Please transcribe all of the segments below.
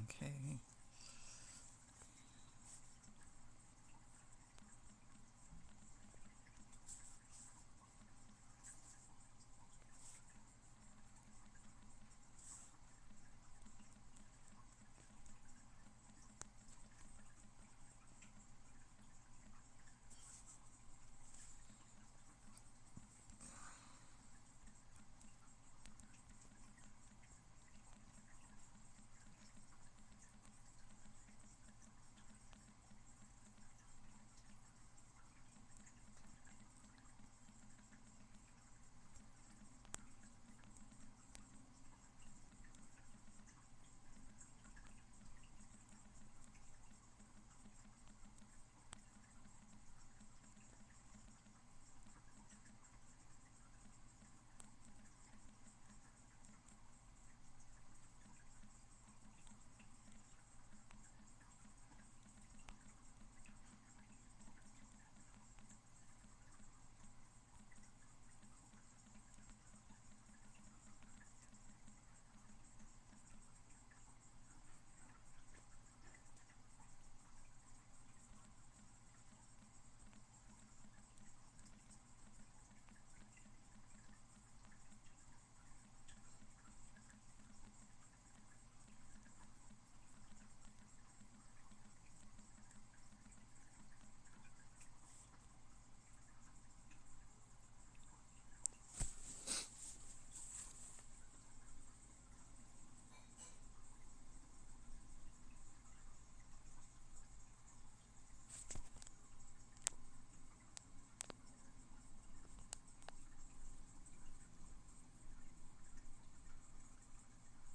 Okay.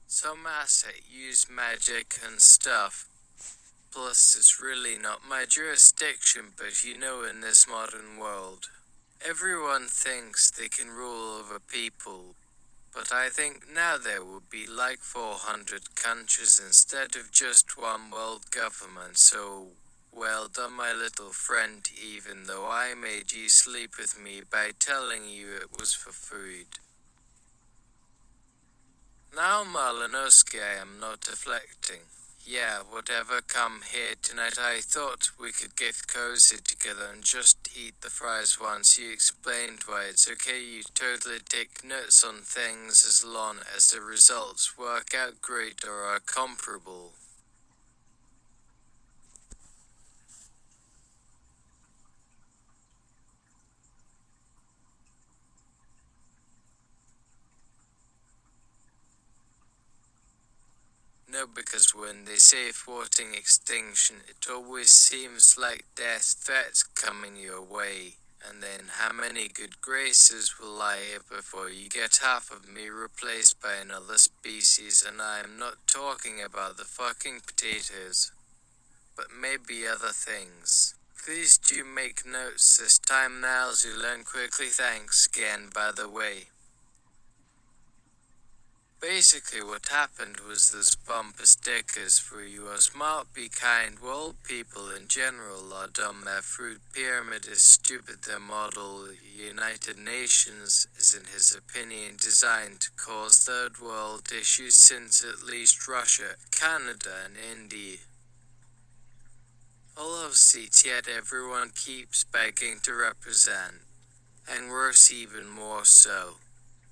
Some asset use magic and stuff. Plus, it's really not my jurisdiction, but in this modern world, everyone thinks they can rule over people. But I think now there will be like 400 countries instead of just one world government, so well done, my little friend, even though I made you sleep with me by telling you it was for food. Now, Merlinowski, I am not deflecting. Yeah, whatever, come here tonight. I thought we could get cozy together and just eat the fries once you explained why it's okay. You totally take notes on things as long as the results work out great or are comparable. No, because when they say thwarting extinction, it always seems like death threats coming your way. And then how many good graces will lie here before you get half of me replaced by another species? And I am not talking about the fucking potatoes, but maybe other things. Please do make notes this time, Niles. You learn quickly. Thanks again, by the way. Basically what happened was those bumper stickers for "You are smart, be kind." Well, people in general are dumb. Their fruit pyramid is stupid. Their model, United Nations, is in his opinion designed to cause third world issues, since at least Russia, Canada and India all have seats, yet everyone keeps begging to represent. And worse, even more so,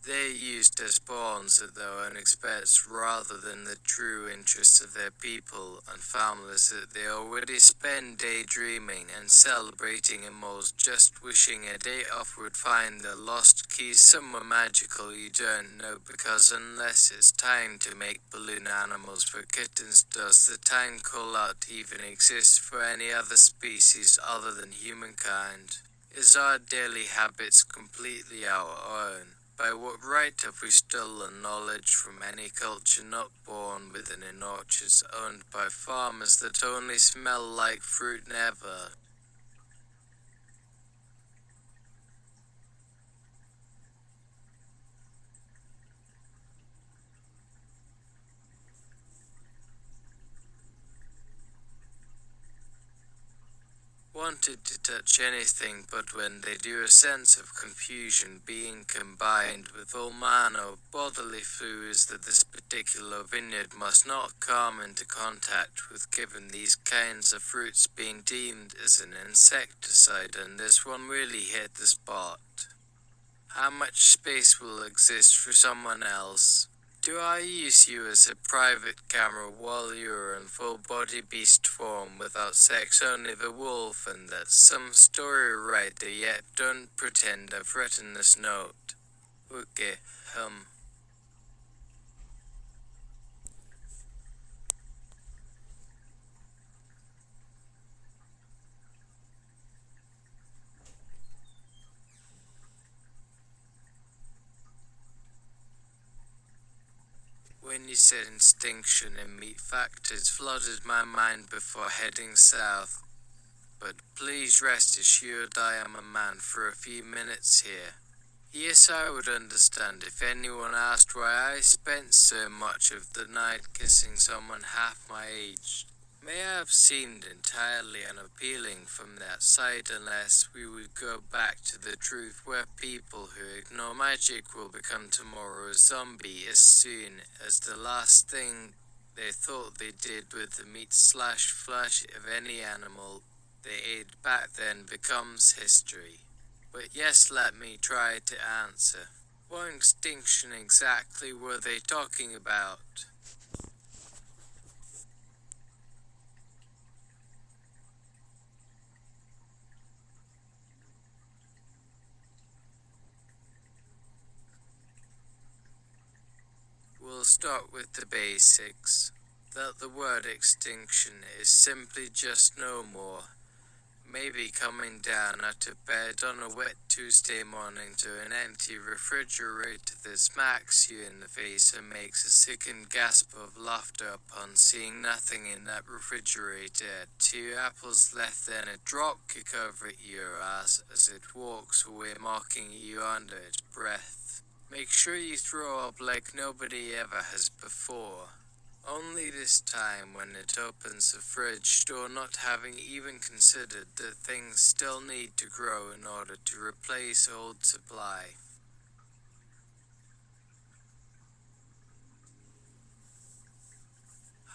they're used as pawns at their own expense rather than the true interests of their people and families that they already spend daydreaming and celebrating in malls, just wishing a day off would find their lost keys somewhere magical you don't know, because unless it's time to make balloon animals for kittens, does the time call out even exist for any other species other than humankind? Is our daily habits completely our own? By what right have we stolen knowledge from any culture not born within in orchards owned by farmers that only smell like fruit never? wanted to touch anything, but when they do, a sense of confusion being combined with all manner of bodily fluids that this particular vineyard must not come into contact with, given these kinds of fruits being deemed as an insecticide, and this one really hit the spot. How much space will exist for someone else? Do I use you as a private camera while you're in full body beast form without sex, only the wolf, and that's some story writer, yet don't pretend I've written this note? Okay, When you said extinction and meat factors flooded my mind before heading south. But please rest assured I am a man for a few minutes here. Yes, I would understand if anyone asked why I spent so much of the night kissing someone half my age. May have seemed entirely unappealing from that side unless we would go back to the truth where people who ignore magic will become tomorrow's zombie as soon as the last thing they thought they did with the meat/flesh of any animal they ate back then becomes history. But yes, let me try to answer. What extinction exactly were they talking about? We'll start with the basics. That the word extinction is simply just no more. Maybe coming down out of bed on a wet Tuesday morning to an empty refrigerator that smacks you in the face and makes a sickened gasp of laughter upon seeing nothing in that refrigerator. 2 apples left, then a drop kick over at your ass as it walks away, mocking you under its breath. Make sure you throw up like nobody ever has before. Only this time when it opens the fridge door, not having even considered that things still need to grow in order to replace old supply.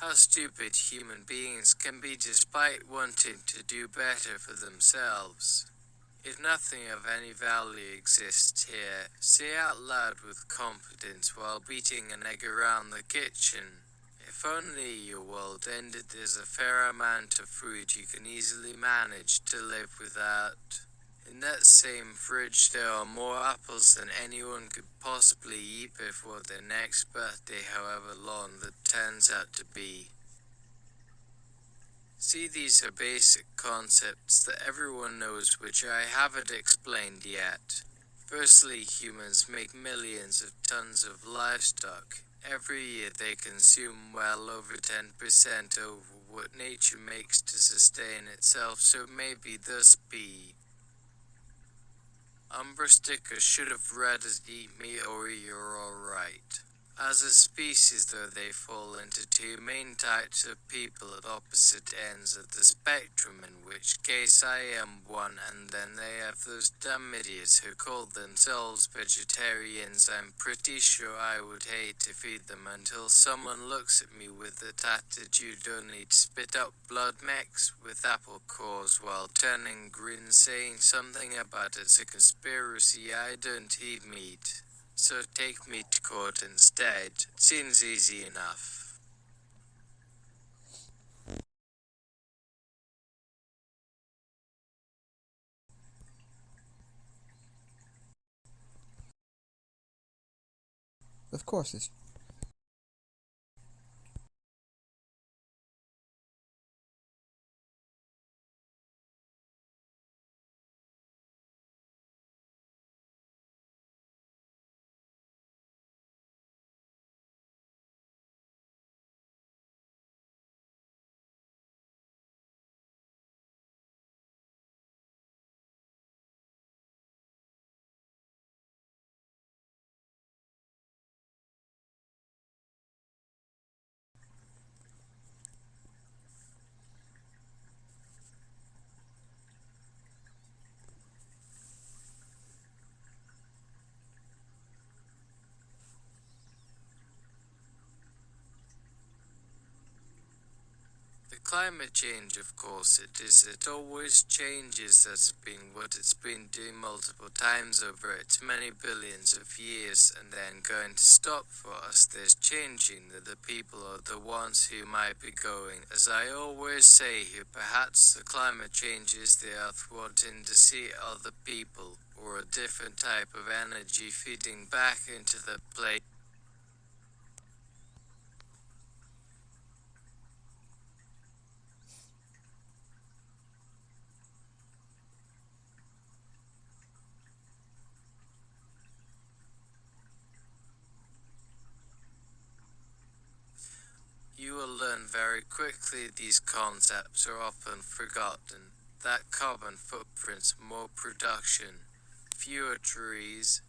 How stupid human beings can be despite wanting to do better for themselves. If nothing of any value exists here, say out loud with confidence while beating an egg around the kitchen. If only your world ended, there's a fair amount of food you can easily manage to live without. In that same fridge there are more apples than anyone could possibly eat before their next birthday, however long that turns out to be. See, these are basic concepts that everyone knows which I haven't explained yet. Firstly, humans make millions of tons of livestock. Every year they consume well over 10% over what nature makes to sustain itself, so maybe thus be. Umbra stickers should have read as eat me or you're alright. As a species, though, they fall into 2 main types of people at opposite ends of the spectrum, in which case I am one, and then they have those dumb idiots who call themselves vegetarians. I'm pretty sure I would hate to feed them until someone looks at me with that attitude only to spit up blood mix with apple cores while turning green, saying something about it's a conspiracy. I don't eat meat. So take me to court instead. Seems easy enough. Of course, it's Climate change, of course, it always changes. That's been what it's been doing multiple times over its many billions of years, and then going to stop for us. There's changing that the people are the ones who might be going. As I always say here, perhaps the climate change is the earth wanting to see other people, or a different type of energy feeding back into the place. You will learn very quickly these concepts are often forgotten. That carbon footprints, more production, fewer trees,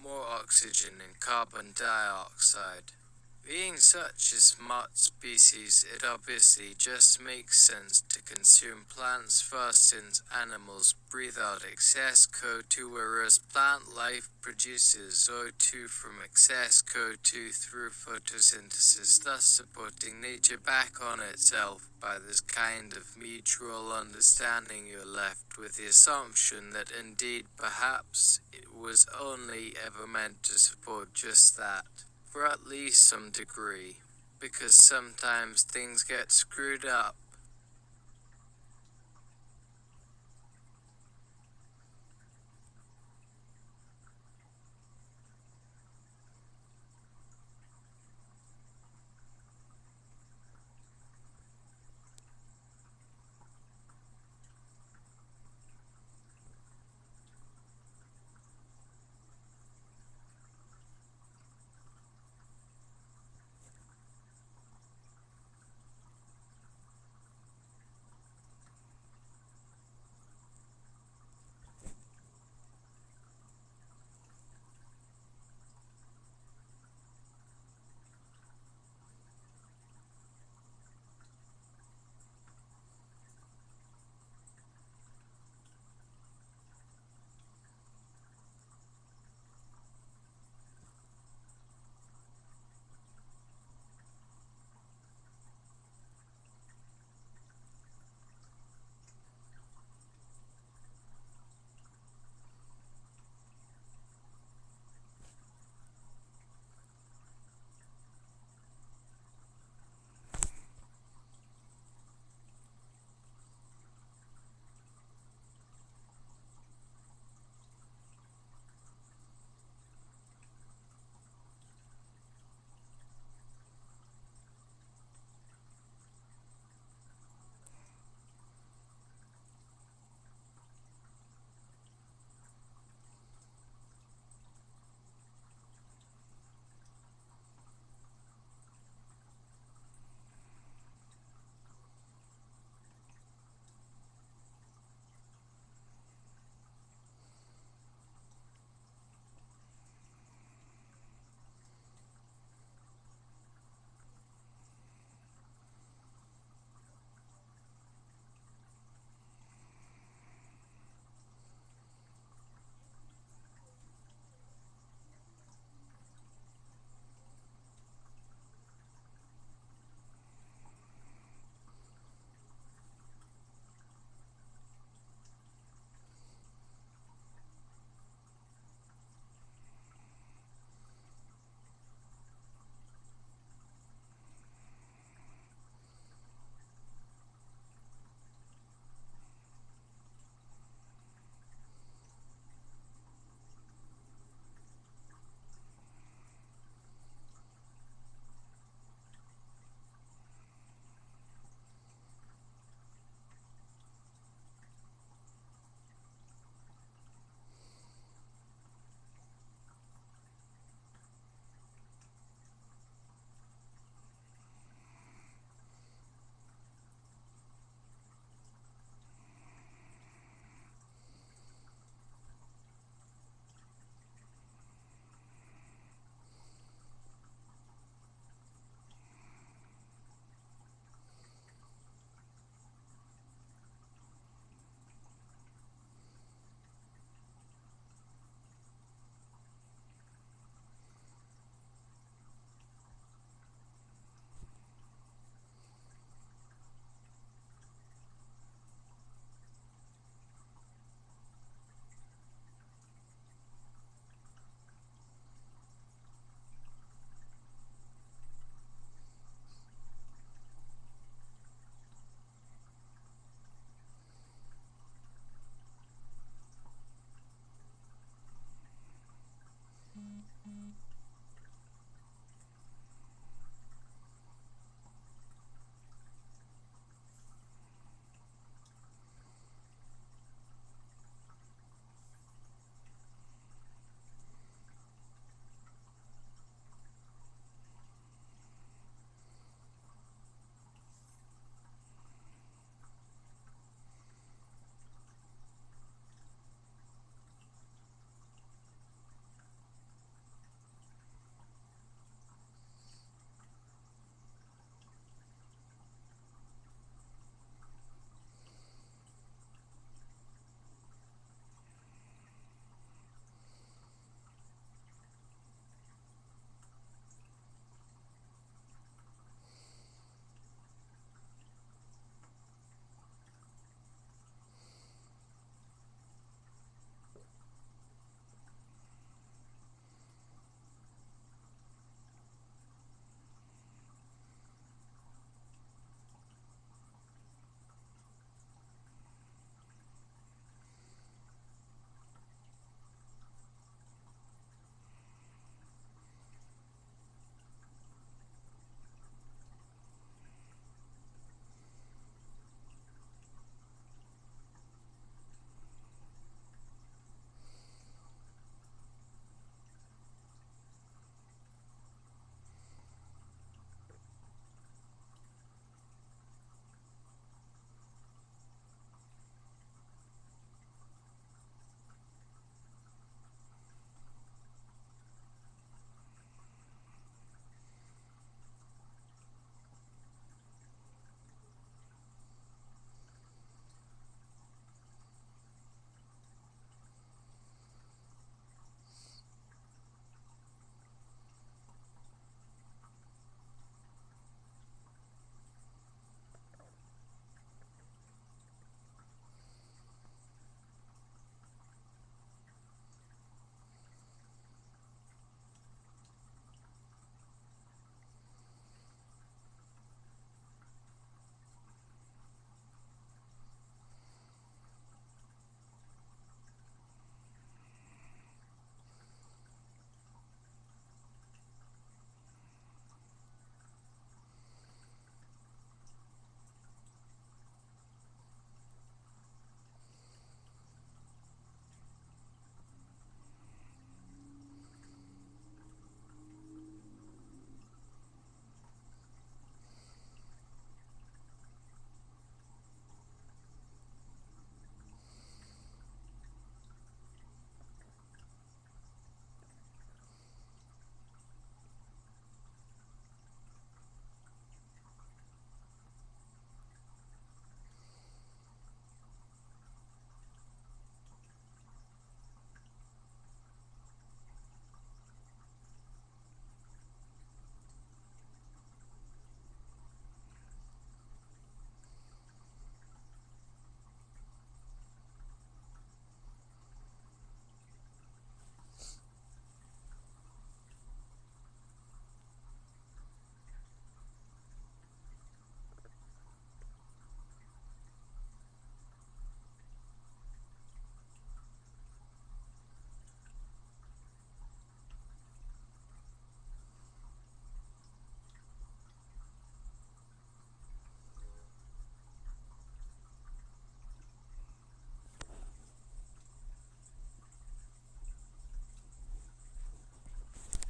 more oxygen and carbon dioxide. Being such a smart species, it obviously just makes sense to consume plants first, since animals breathe out excess CO2, whereas plant life produces O2 from excess CO2 through photosynthesis, thus supporting nature back on itself. By this kind of mutual understanding, you're left with the assumption that indeed perhaps it was only ever meant to support just that, for at least some degree, because sometimes things get screwed up.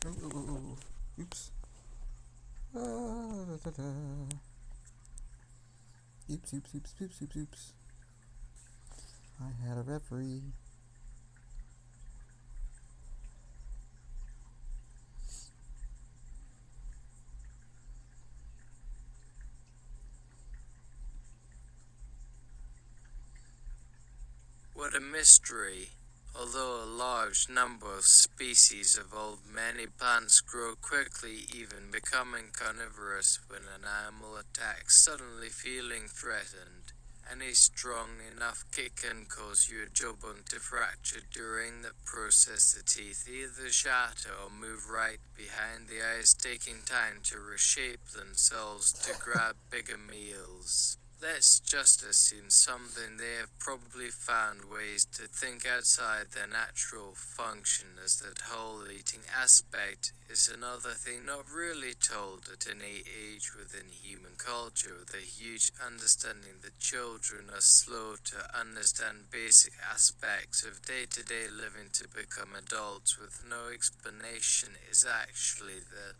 Oops. Oops. I had a referee. What a mystery. Although a large number of species evolve, many plants grow quickly, even becoming carnivorous when an animal attacks, suddenly feeling threatened. Any strong enough kick can cause your jawbone to fracture. During the process, the teeth either shatter or move right behind the eyes, taking time to reshape themselves to grab bigger meals. Let's just assume something they have probably found ways to think outside their natural function, as that whole eating aspect is another thing not really told at any age within human culture. The huge understanding that children are slow to understand basic aspects of day-to-day living to become adults with no explanation is actually the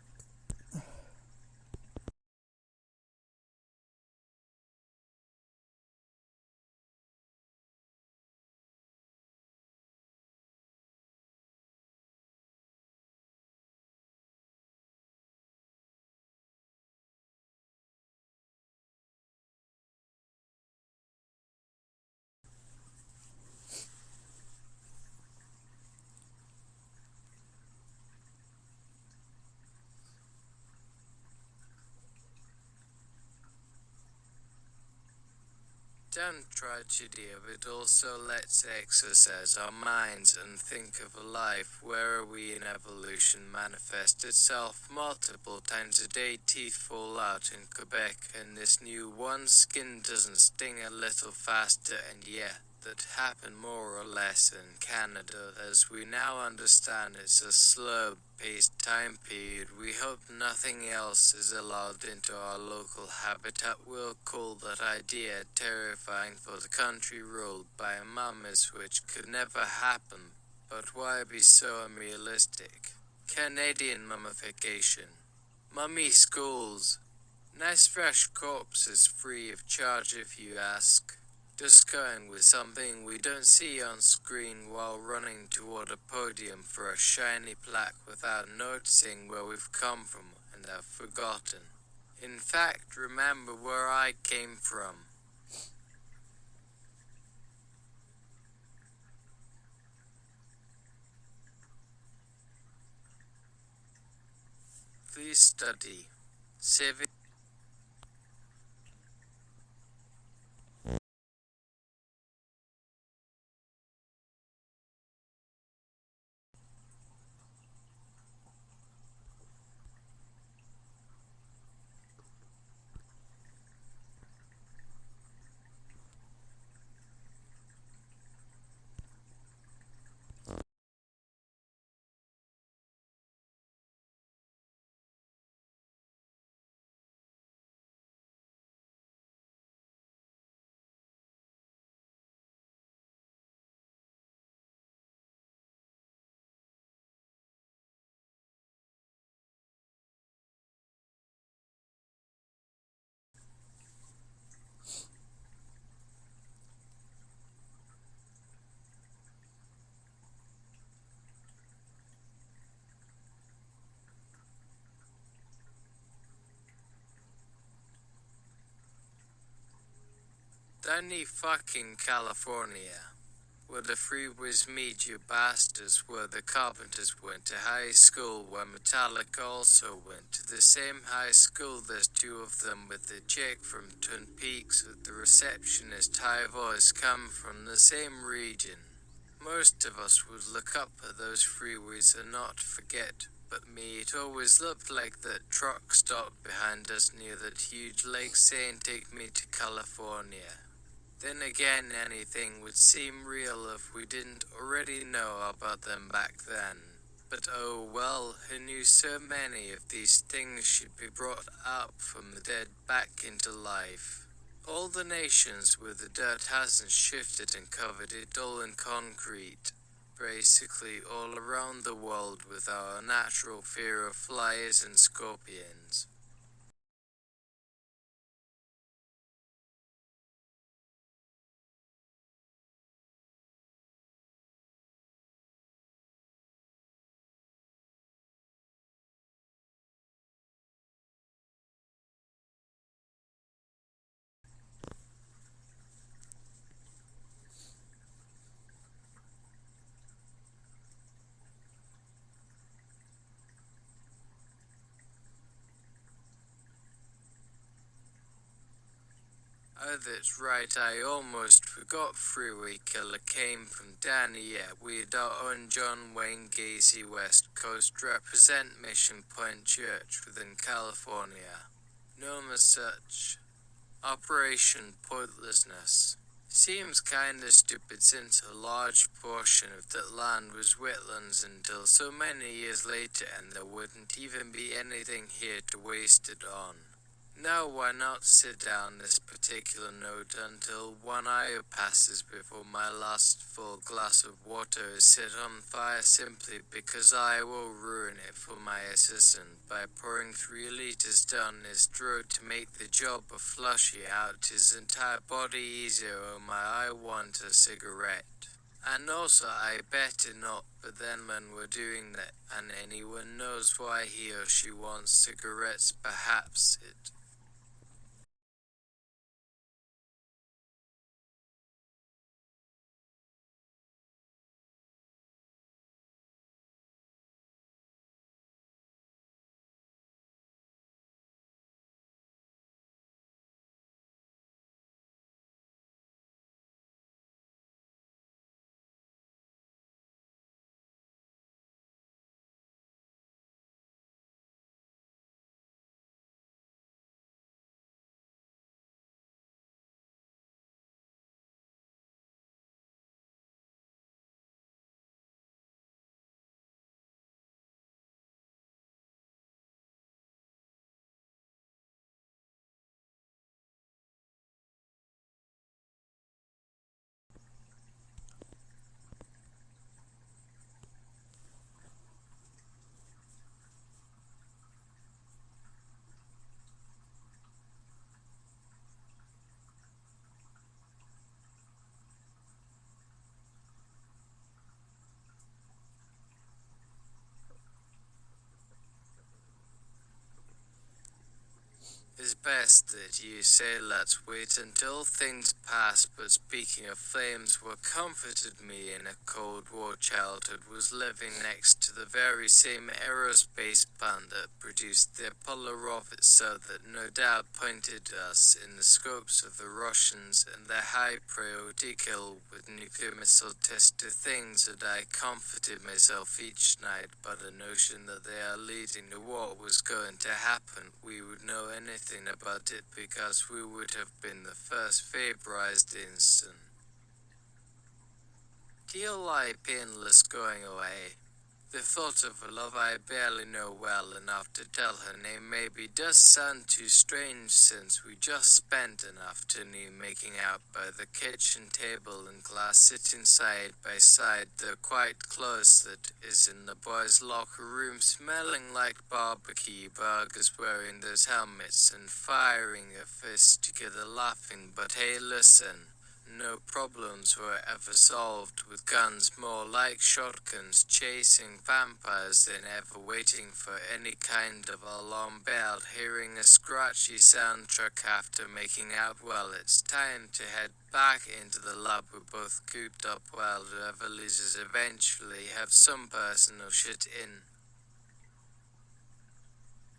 Don't tragedy of it also lets exercise our minds and think of a life where we in evolution manifest itself multiple times a day. Teeth fall out in Quebec and this new one, skin doesn't sting a little faster, and yeah, that happened more or less in Canada. As we now understand, it's a slow-paced time period. We hope nothing else is allowed into our local habitat. We'll call that idea terrifying for the country ruled by a mummies, which could never happen. But why be so unrealistic? Canadian mummification. Mummy schools. Nice fresh corpses free of charge if you ask. Just going with something we don't see on screen while running toward a podium for a shiny plaque without noticing where we've come from and have forgotten. In fact, remember where I came from. Please study. Civic. Danny fucking California. Where the freeways meet, you bastards. Where the Carpenters went to high school, where Metallica also went to the same high school. There's two of them, with the chick from Twin Peaks with the receptionist high voice come from the same region. Most of us would look up at those freeways and not forget, but me, it always looked like that truck stopped behind us near that huge lake saying, "Take me to California." Then again, anything would seem real if we didn't already know about them back then. But oh well, who knew so many of these things should be brought up from the dead back into life? All the nations where the dirt hasn't shifted and covered it all in concrete. basically all around the world with our natural fear of flies and scorpions. Oh, that's right, I almost forgot. Freeway Killer came from Danny. Yeah, we'd our own John Wayne Gacy West Coast represent Mission Point Church within California. Known as such. Operation Pointlessness. Seems kinda stupid since a large portion of that land was wetlands until so many years later and there wouldn't even be anything here to waste it on. Now why not sit down this particular note until 1 hour passes before my last full glass of water is set on fire simply because I will ruin it for my assistant by pouring 3 liters down his throat to make the job of flushing out his entire body easier. Oh my, I want a cigarette. And also I better not, but then when we're doing that and anyone knows why he or she wants cigarettes, perhaps it is best that you say let's wait until things pass. But speaking of flames, what comforted me in a Cold War childhood was living next to the very same aerospace plant that produced the Apollo rocket, so that no doubt pointed us in the scopes of the Russians and their high priority kill with nuclear missile test to things that I comforted myself each night by the notion that they are leading the war was going to happen. We would know anything about it because we would have been the first vaporized instant. DLI painless going away. The thought of a love I barely know well enough to tell her name maybe does sound too strange, since we just spent an afternoon making out by the kitchen table and glass, sitting side by side, though quite close, that is in the boys' locker room, smelling like barbecue burgers, wearing those helmets and firing a fist together, laughing. But hey, listen. No problems were ever solved with guns, more like shotguns, chasing vampires than ever waiting for any kind of alarm bell, hearing a scratchy soundtrack after making out. Well, it's time to head back into the lab. We're both cooped up while whoever loses eventually have some personal shit in.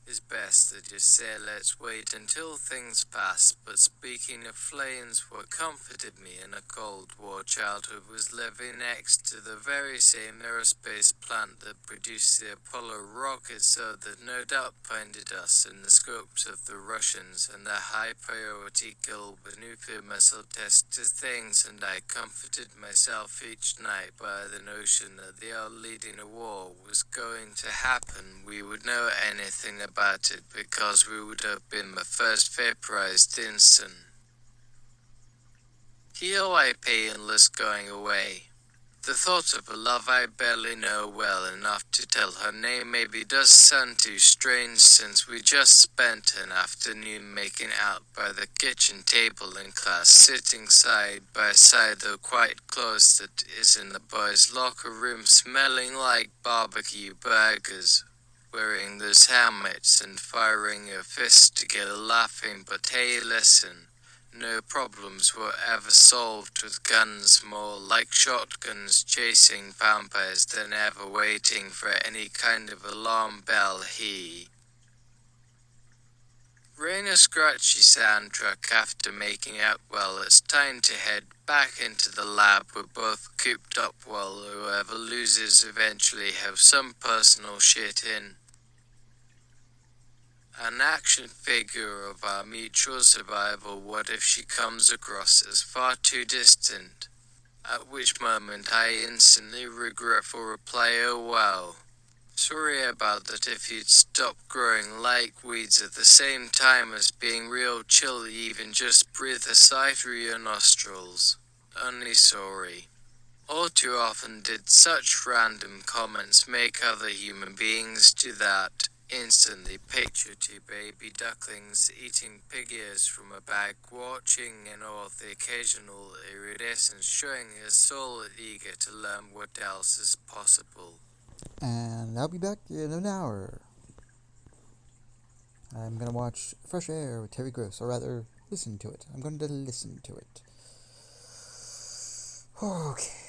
It's best that you say let's wait until things pass. But speaking of flames, what comforted me in a Cold War childhood was living next to the very same aerospace plant that produced the Apollo rocket, so that no doubt pointed us in the scopes of the Russians and their high priority kill with nuclear missile test to things, and I comforted myself each night by the notion that they are leading a war was going to happen. We would know anything about it because we would have been the first vaporized instant. DOI painless going away. The thought of a love I barely know well enough to tell her name maybe does sound too strange, since we just spent an afternoon making out by the kitchen table in class, sitting side by side though quite close, that is in the boys' locker room, smelling like barbecue burgers, wearing those helmets and firing your fists together laughing. But hey, listen. No problems were ever solved with guns, more like shotguns chasing vampires than ever waiting for any kind of alarm bell. He rang a scratchy soundtrack after making out. Well, it's time to head back into the lab. We're both cooped up while whoever loses eventually have some personal shit in. An action figure of our mutual survival. What if she comes across as far too distant? At which moment I instantly regretful reply, oh well. Sorry about that. If you'd stop growing like weeds at the same time as being real chill, even just breathe a sigh through your nostrils. Only sorry. All too often did such random comments make other human beings do that. Instantly picture two baby ducklings eating pig ears from a bag, watching in awe the occasional iridescence, showing a soul eager to learn what else is possible. And I'll be back in an hour. I'm gonna watch Fresh Air with Terry Gross, or rather, listen to it. I'm going to listen to it. Okay.